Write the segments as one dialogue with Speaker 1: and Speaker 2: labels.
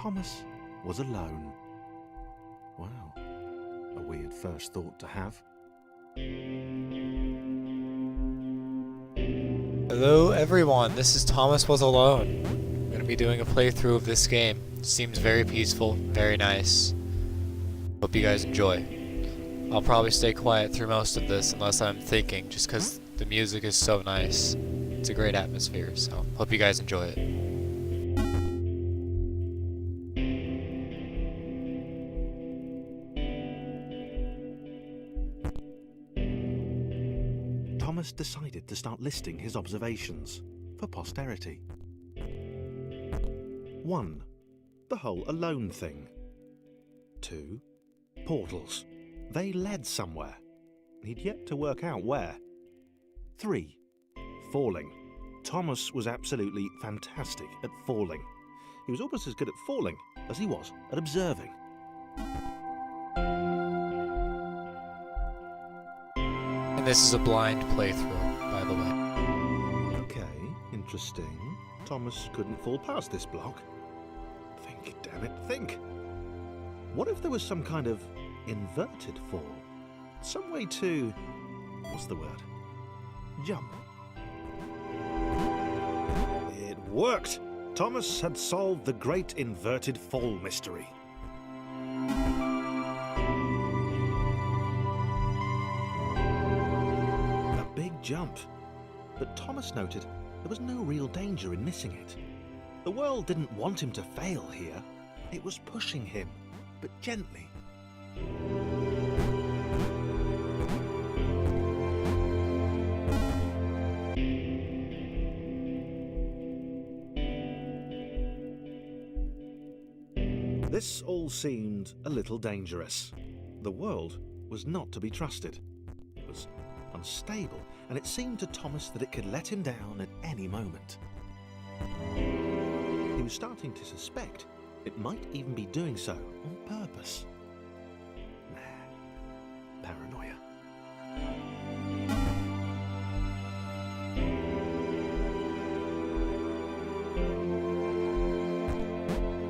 Speaker 1: Thomas was alone. Wow, a weird first thought to have.
Speaker 2: Hello everyone, this is Thomas Was Alone. I'm going to be doing a playthrough of this game. Seems very peaceful, very nice. Hope you guys enjoy. I'll probably stay quiet through most of this unless I'm thinking, just because the music is so nice. It's a great atmosphere, so hope you guys enjoy it.
Speaker 1: Thomas decided to start listing his observations for posterity. 1. The whole alone thing. 2. Portals. They led somewhere. He'd yet to work out where. 3. Falling. Thomas was absolutely fantastic at falling. He was almost as good at falling as he was at observing.
Speaker 2: And this is a blind playthrough, by the way.
Speaker 1: Okay, interesting. Thomas couldn't fall past this block. Think, damn it, think. What if there was some kind of inverted fall? Some way to... what's the word? Jump. It worked! Thomas had solved the great inverted fall mystery. A big jump. But Thomas noted there was no real danger in missing it. The world didn't want him to fail here. It was pushing him, but gently. This all seemed a little dangerous. The world was not to be trusted. It was unstable, and it seemed to Thomas that it could let him down at any moment. He was starting to suspect it might even be doing so on purpose. Nah, paranoia.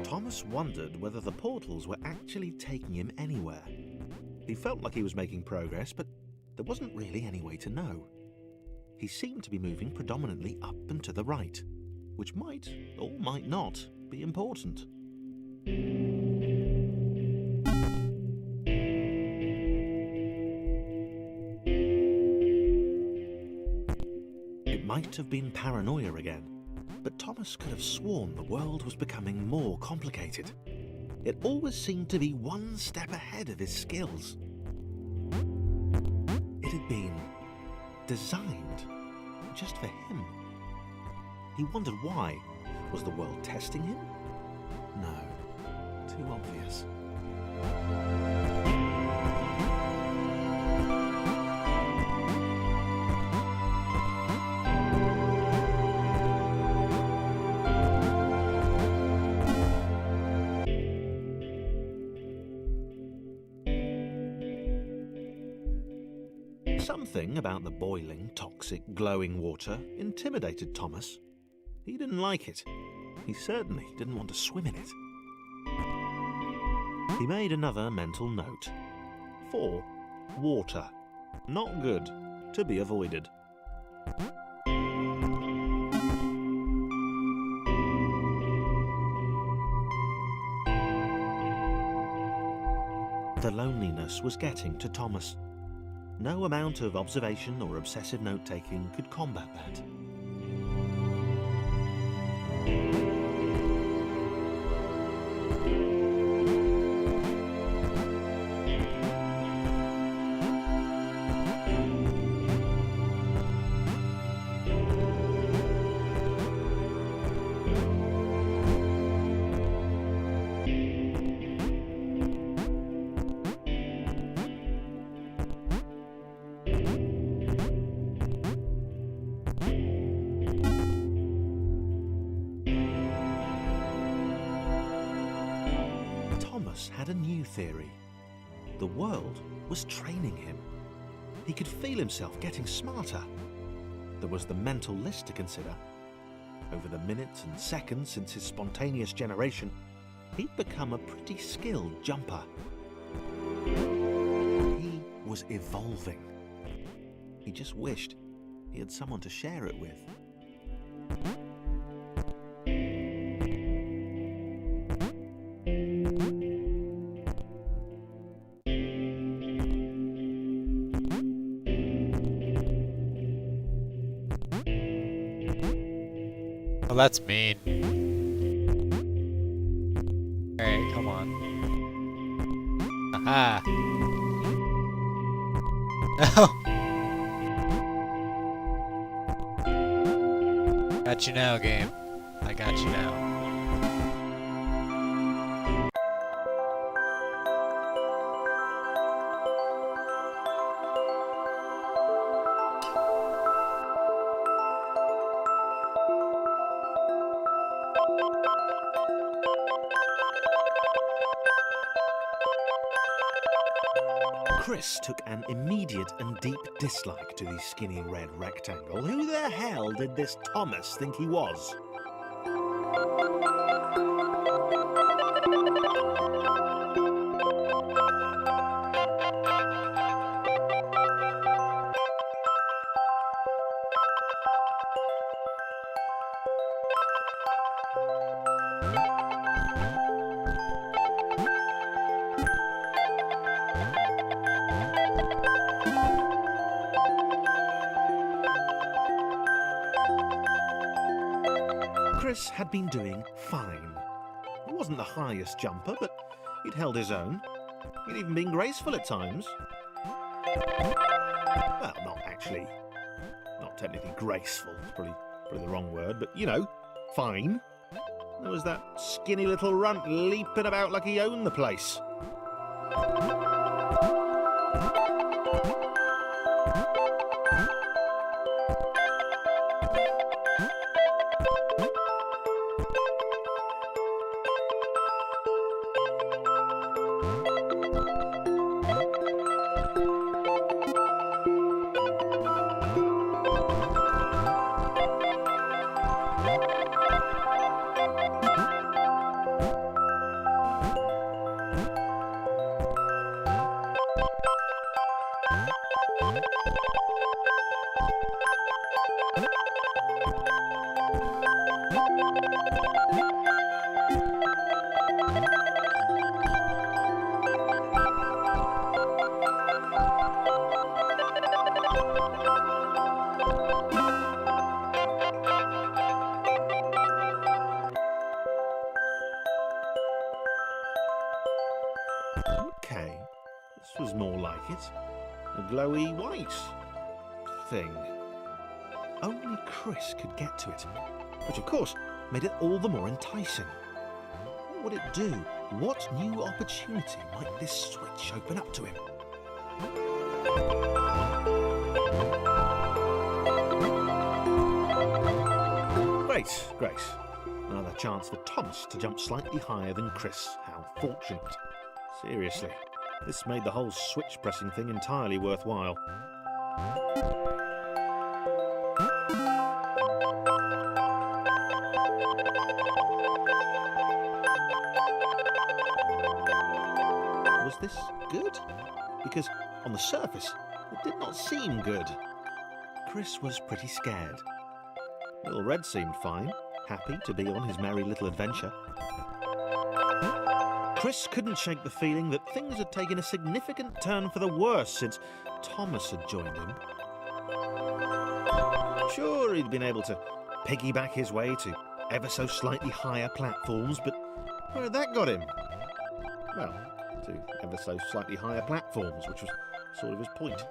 Speaker 1: Thomas wondered whether the portals were actually taking him anywhere. He felt like he was making progress, but there wasn't really any way to know. He seemed to be moving predominantly up and to the right, which might, or might not, be important. It might have been paranoia again. But Thomas could have sworn the world was becoming more complicated. It always seemed to be one step ahead of his skills. It had been designed just for him. He wondered why. Was the world testing him? No, too obvious. Something about the boiling, toxic, glowing water intimidated Thomas. He didn't like it. He certainly didn't want to swim in it. He made another mental note. 4. Water. Not good. To be avoided. The loneliness was getting to Thomas. No amount of observation or obsessive note-taking could combat that. Had a new theory. The world was training him. He could feel himself getting smarter. There was the mental list to consider. Over the minutes and seconds since his spontaneous generation, he'd become a pretty skilled jumper. He was evolving. He just wished he had someone to share it with.
Speaker 2: Oh, that's mean. Alright, come on. Aha! No! Got you now, game. I got you now.
Speaker 1: Chris took an immediate and deep dislike to the skinny red rectangle. Who the hell did this Thomas think he was? Chris had been doing fine. He wasn't the highest jumper, but he'd held his own. He'd even been graceful at times. Well, not technically graceful, it's probably the wrong word, but you know, fine. There was that skinny little runt leaping about like he owned the place. Okay, this was more like it. A glowy white thing. Only Chris could get to it, which of course made it all the more enticing. What would it do? What new opportunity might this switch open up to him? Great. Another chance for Thomas to jump slightly higher than Chris. How fortunate. Seriously, this made the whole switch pressing thing entirely worthwhile. Was this good? Because on the surface, it did not seem good. Chris was pretty scared. Little Red seemed fine, happy to be on his merry little adventure. Chris couldn't shake the feeling that things had taken a significant turn for the worse since Thomas had joined him. Sure, he'd been able to piggyback his way to ever so slightly higher platforms, but where had that got him? Well, to ever so slightly higher platforms, which was sort of his point.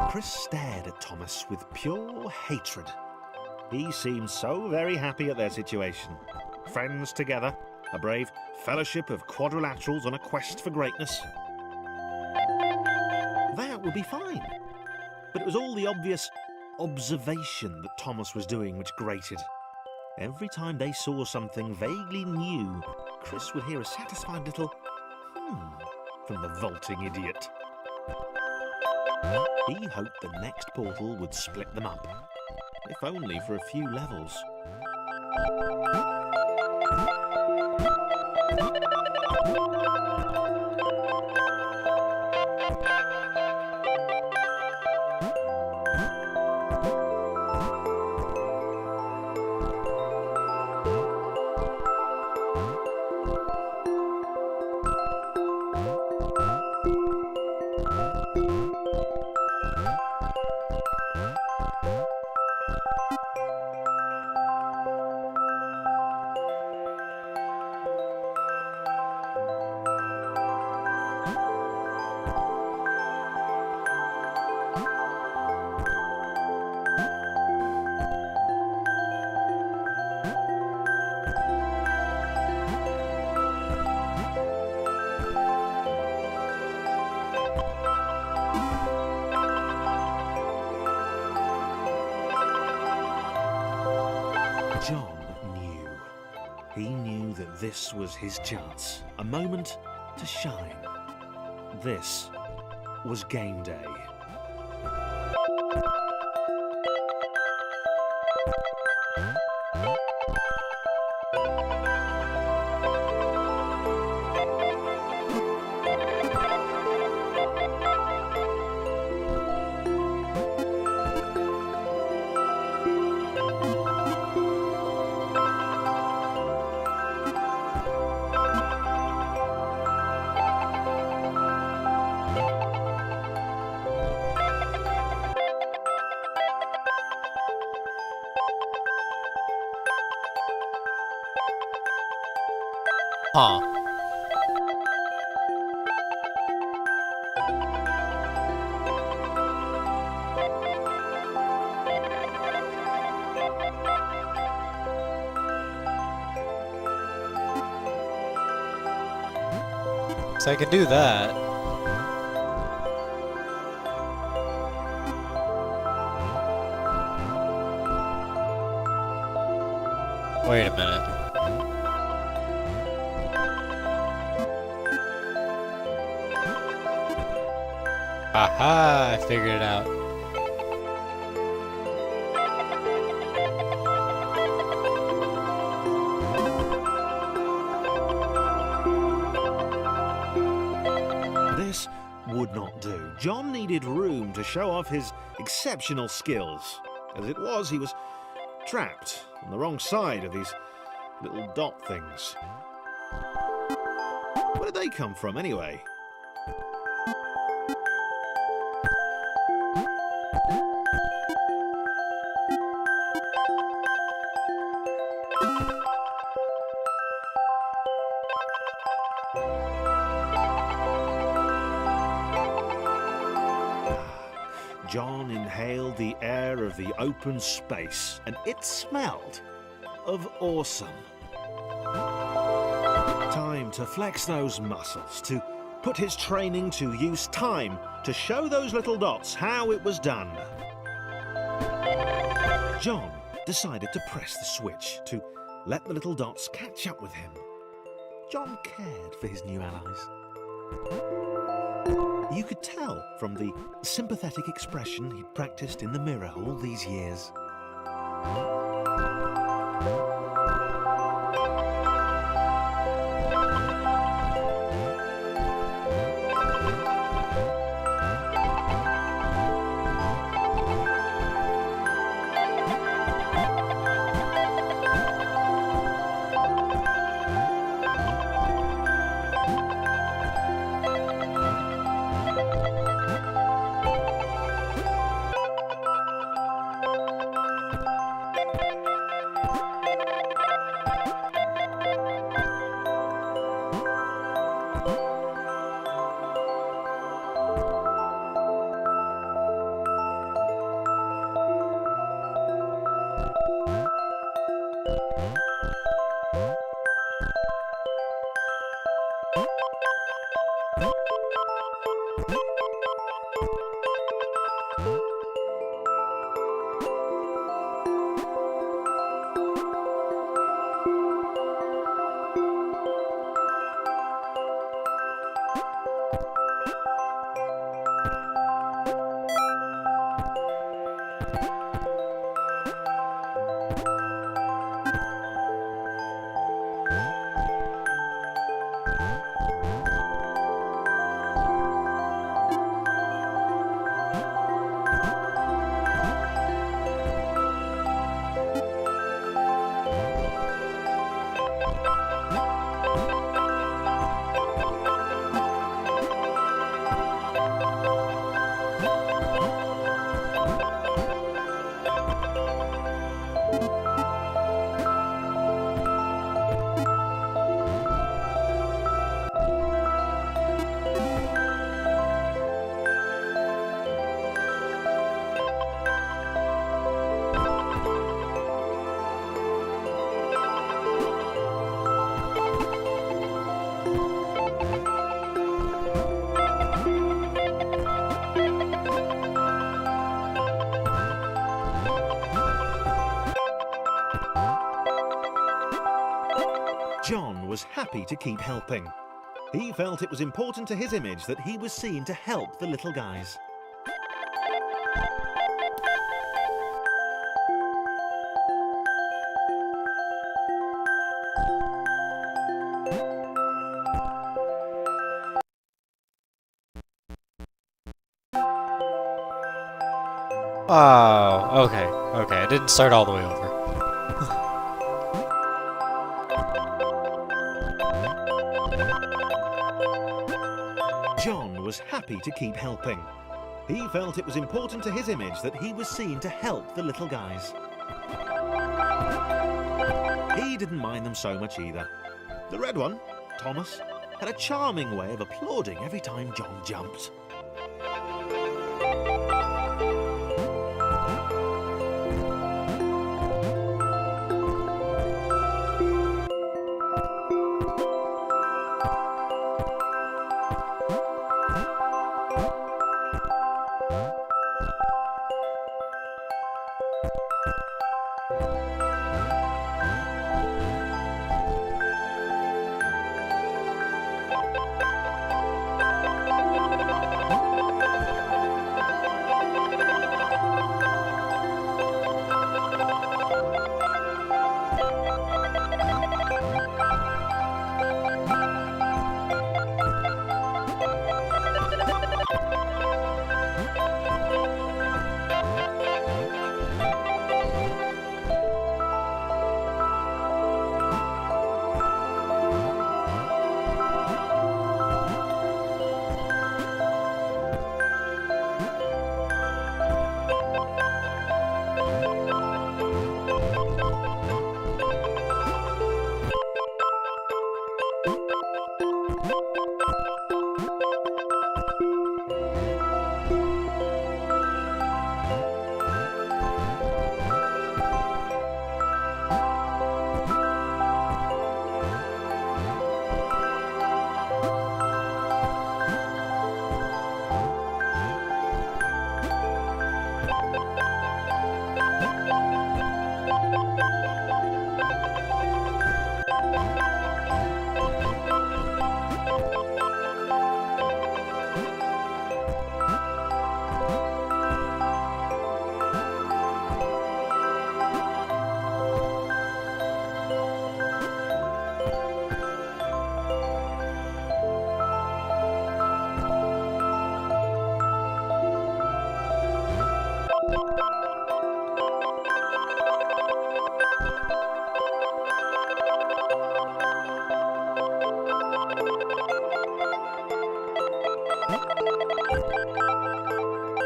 Speaker 1: Chris stared at Thomas with pure hatred. He seemed so very happy at their situation. Friends together, a brave fellowship of quadrilaterals on a quest for greatness. That would be fine. But it was all the obvious observation that Thomas was doing which grated. Every time they saw something vaguely new, Chris would hear a satisfied little from the vaulting idiot. He hoped the next portal would split them up, if only for a few levels. John knew. He knew that this was his chance, a moment to shine. This was game day.
Speaker 2: Huh. So I can do that. Wait a minute. Aha! I figured it out.
Speaker 1: This would not do. John needed room to show off his exceptional skills. As it was, he was trapped on the wrong side of these little dot things. Where did they come from, anyway? John inhaled the air of the open space, and it smelled of awesome. Time to flex those muscles, to put his training to use, time to show those little dots how it was done. John decided to press the switch, to let the little dots catch up with him. John cared for his new allies. You could tell from the sympathetic expression he'd practiced in the mirror all these years. John was happy to keep helping. He felt it was important to his image that he was seen to help the little guys.
Speaker 2: Oh, okay. Okay, I didn't start all the way over.
Speaker 1: John was happy to keep helping. He felt it was important to his image that he was seen to help the little guys. He didn't mind them so much either. The red one, Thomas, had a charming way of applauding every time John jumped.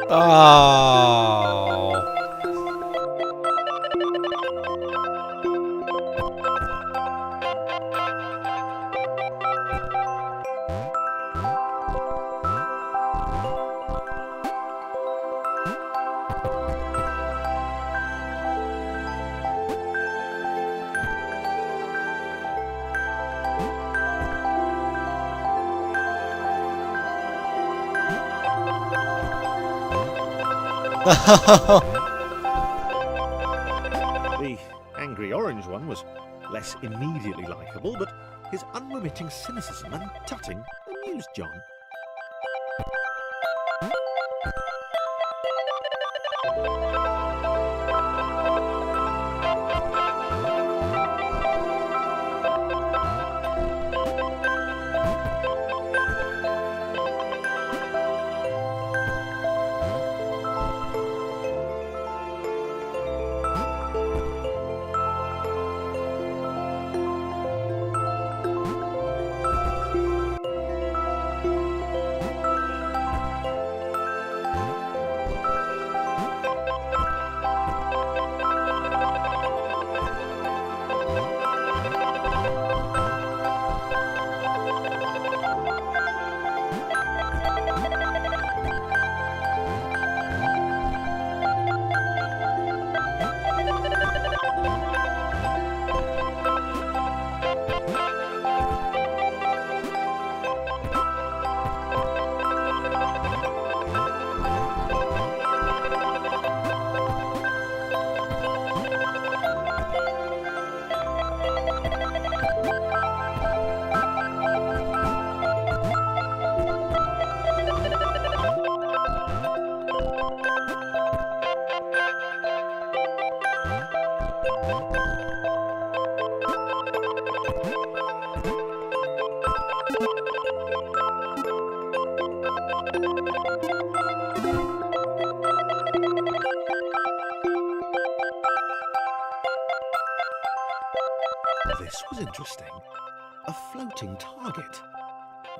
Speaker 2: Oh.
Speaker 1: The angry orange one was less immediately likeable, but his unremitting cynicism and tutting amused John. interesting. A floating target.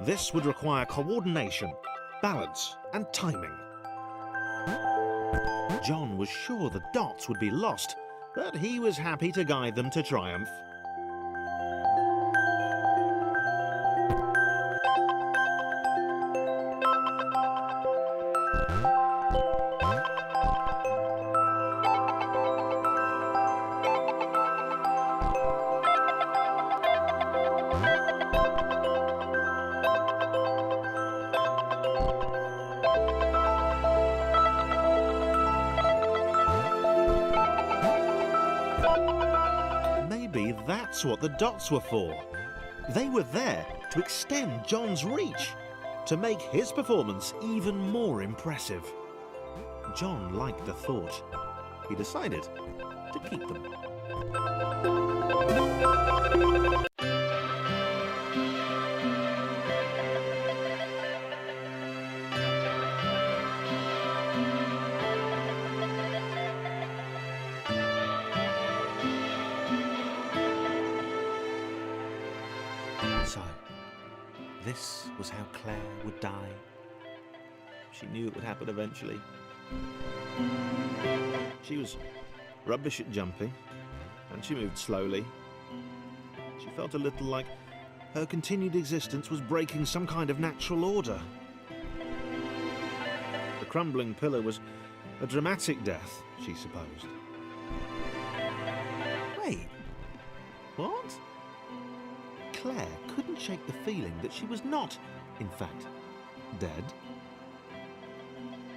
Speaker 1: This would require coordination, balance, and timing. John was sure the dots would be lost, but he was happy to guide them to triumph. Maybe that's what the dots were for. They were there to extend John's reach, to make his performance even more impressive. John liked the thought. He decided to keep them. So, this was how Claire would die. She knew it would happen eventually. She was rubbish at jumping, and she moved slowly. She felt a little like her continued existence was breaking some kind of natural order. The crumbling pillar was a dramatic death, she supposed. Wait, what? Claire couldn't shake the feeling that she was not, in fact, dead.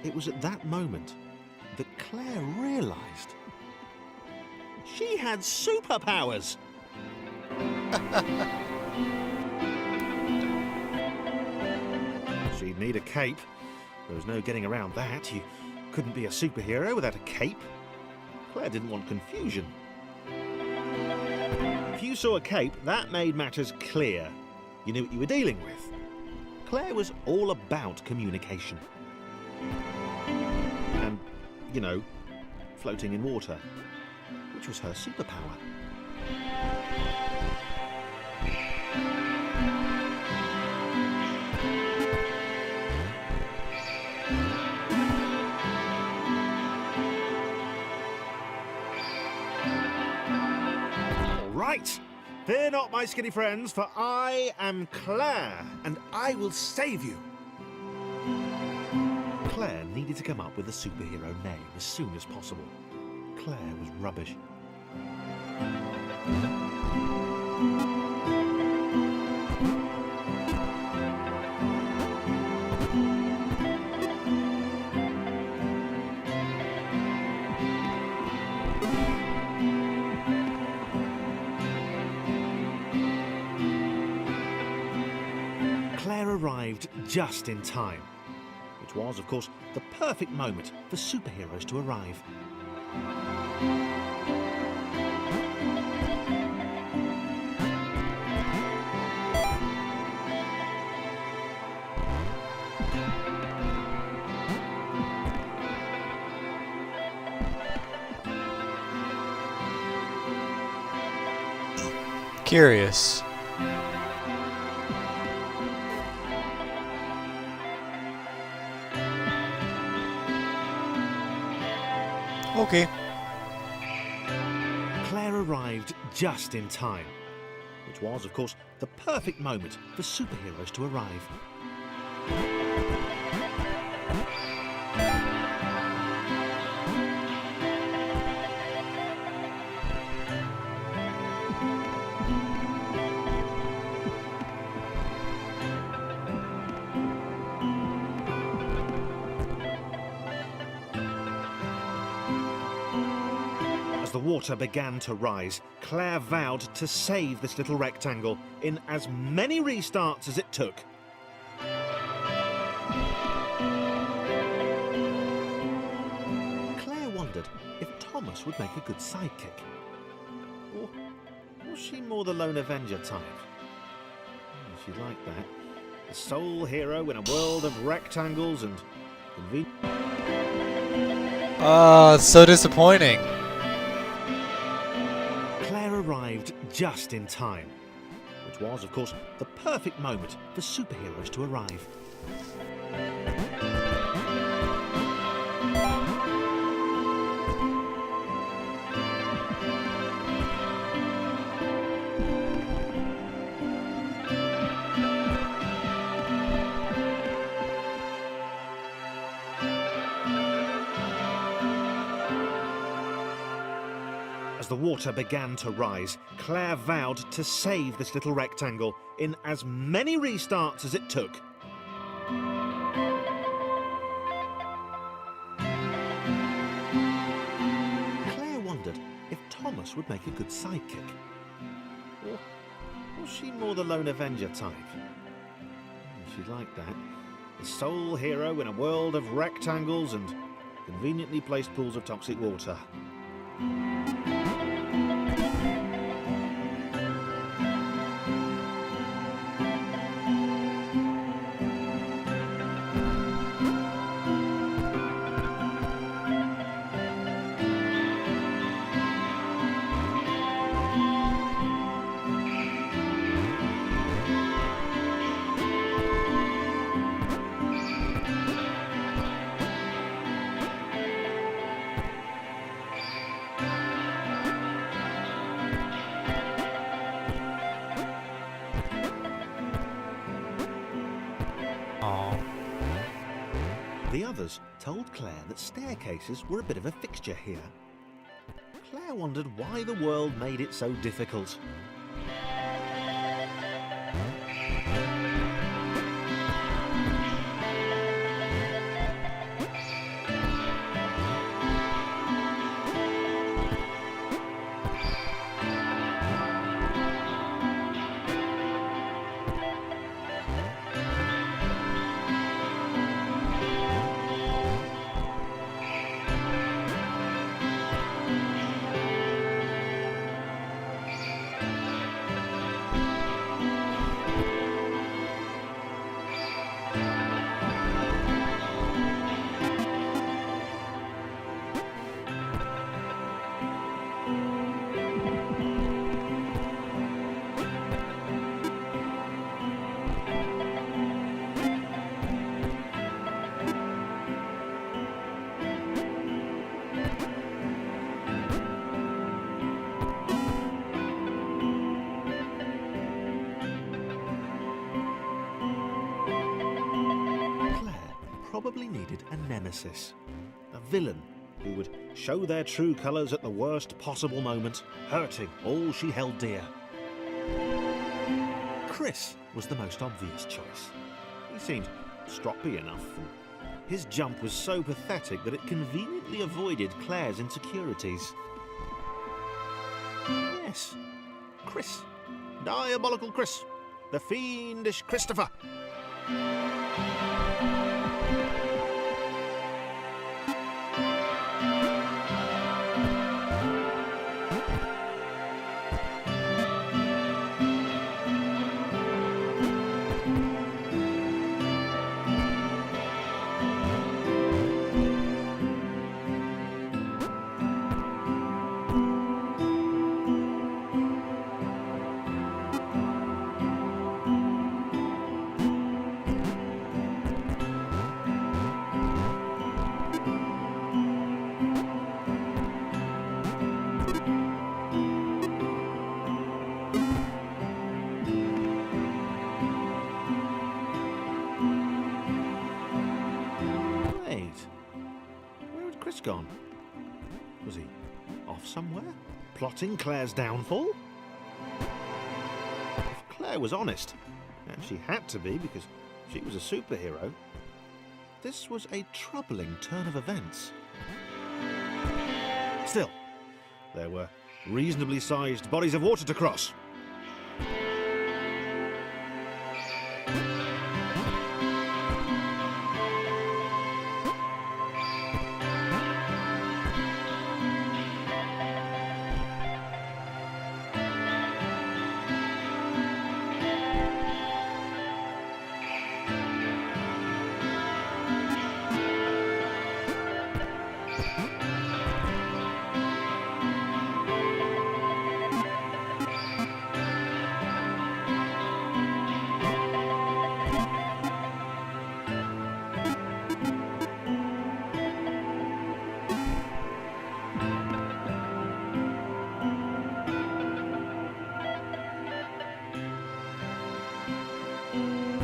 Speaker 1: It was at that moment that Claire realised she had superpowers. She'd need a cape. There was no getting around that. You couldn't be a superhero without a cape. Claire didn't want confusion. If you saw a cape, that made matters clear. You knew what you were dealing with. Claire was all about communication. And, you know, floating in water, which was her superpower. Right, fear not, my skinny friends, for I am Claire, and I will save you. Claire needed to come up with a superhero name as soon as possible. Claire was rubbish. Claire arrived just in time, which was, of course, the perfect moment for superheroes to arrive.
Speaker 2: Curious. Okay.
Speaker 1: Claire arrived just in time, which was, of course, the perfect moment for superheroes to arrive. As the water began to rise, Claire vowed to save this little rectangle in as many restarts as it took. Claire wondered if Thomas would make a good sidekick. Or was she more the lone Avenger type? She'd like that. The sole hero in a world of rectangles and convenience.
Speaker 2: It's so disappointing.
Speaker 1: Claire arrived just in time, which was, of course, the perfect moment for superheroes to arrive. As the water began to rise, Claire vowed to save this little rectangle in as many restarts as it took. Claire wondered if Thomas would make a good sidekick. Or was she more the lone Avenger type? She liked that. The sole hero in a world of rectangles and conveniently placed pools of toxic water. The others told Claire that staircases were a bit of a fixture here. Claire wondered why the world made it so difficult. Probably needed a nemesis, a villain who would show their true colours at the worst possible moment, hurting all she held dear. Chris was the most obvious choice. He seemed stroppy enough, and his jump was so pathetic that it conveniently avoided Claire's insecurities. Yes, Chris. Diabolical Chris. The fiendish Christopher. Gone? Was he off somewhere, plotting Claire's downfall? If Claire was honest, and she had to be because she was a superhero, this was a troubling turn of events. Still, there were reasonably sized bodies of water to cross.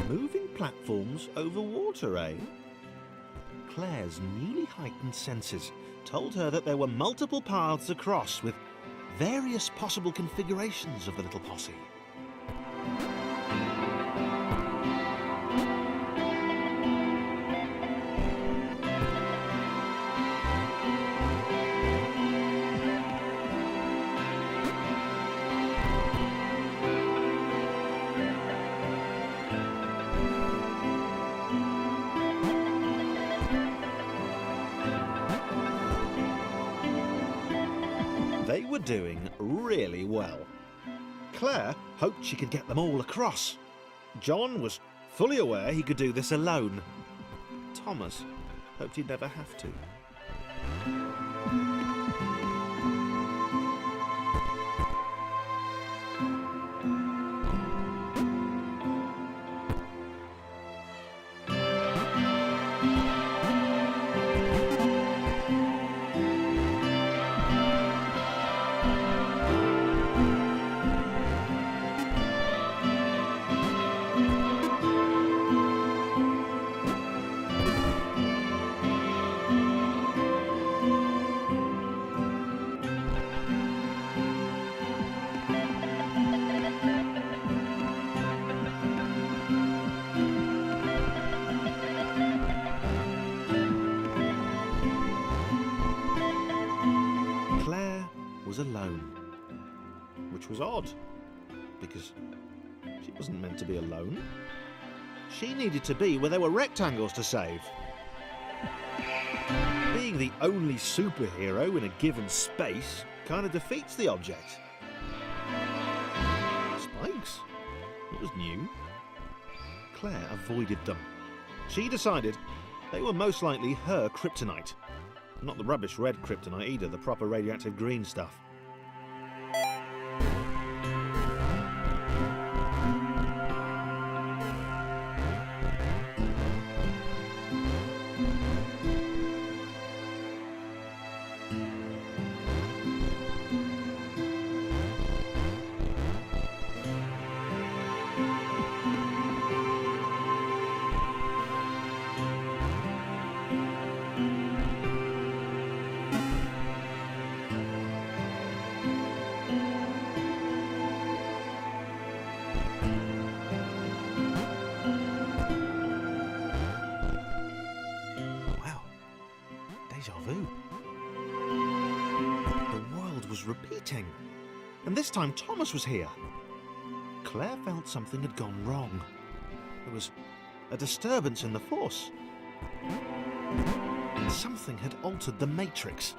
Speaker 1: Moving platforms over water, eh? Claire's newly heightened senses told her that there were multiple paths across with various possible configurations of the little posse. They were doing really well. Claire hoped she could get them all across. John was fully aware he could do this alone. Thomas hoped he'd never have to. Was alone, which was odd, because she wasn't meant to be alone. She needed to be where there were rectangles to save. Being the only superhero in a given space kind of defeats the object. Spikes? It was new. Claire avoided them. She decided they were most likely her kryptonite. Not the rubbish red kryptonite either, the proper radioactive green stuff. Deja vu. The world was repeating, and this time Thomas was here. Claire felt something had gone wrong. There was a disturbance in the Force. Something had altered the Matrix.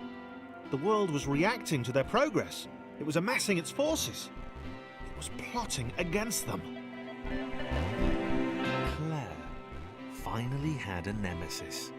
Speaker 1: The world was reacting to their progress. It was amassing its forces. It was plotting against them. Claire finally had a nemesis.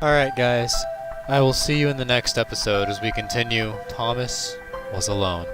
Speaker 2: Alright guys, I will see you in the next episode as we continue Thomas Was Alone.